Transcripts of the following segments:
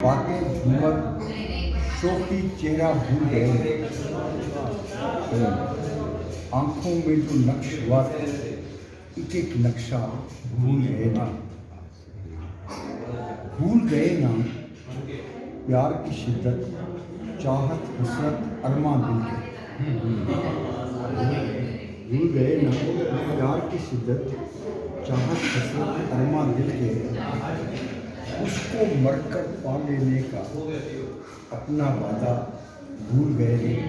बातें झूमर शोखी चेहरा भूल गए। आंखों में जो नक्श हुआ था एक एक नक्शा भूल गए ना। भूल गए ना प्यार की शिद्दत, चाहत, हसरत, अरमा दिल के। भूल गए ना प्यार की शिद्दत, चाहत, हसरत, अरमा दिल के। उसको मरकर पा लेने का अपना वादा भूल गए नहीं।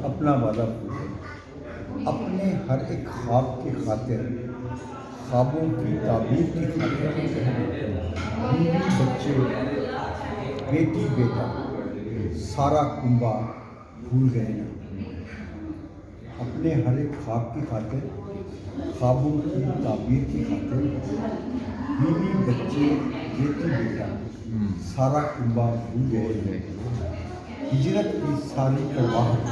अपना वादा भूल गए। अपने हर एक ख्वाब की खातिर, ख्वाबों की ताबीर की खातिर, बीवी बच्चे बेटी बेटा सारा कुंबा भूल गए ना। अपने हर एक ख्वाब की खातिर, ख्वाबों की ताबीर की खातिर, बीवी बच्चे बेटी बेटा सारा कुंबा भूल गए। हिजरत की सारी करवाहट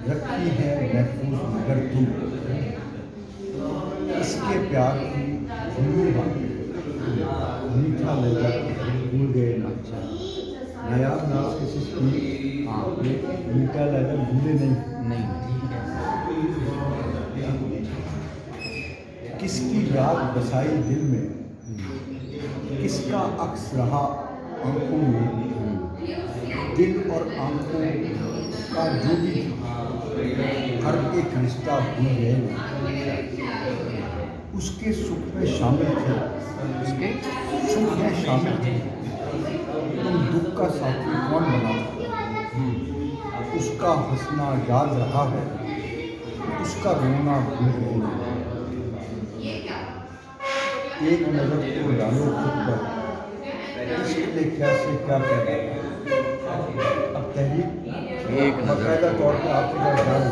रखी है महफूज मगर तुम, इसके प्यार की झूठी बातें मीठा लगा भूल गए ना। नया नाज किसी की मीठा लगा भूले नहीं। किसकी याद बसाई दिल में, किसका अक्स रहा आंखों में। दिल और आंखों का जो भी था, हर एक रिश्ता भूल गए ना। उसके सुख में शामिल थे, उसके सुख में शामिल थे, तुम दुख का साथी कौन बना था। उसका हंसना याद रहा है, उसका रोना भूल गए ना। एक नज़र तो डालो खुद पर, इश्क ने क्या से क्या कर दिया। अब तहरीक एक बाकायदा तौर पर आपके पास डाल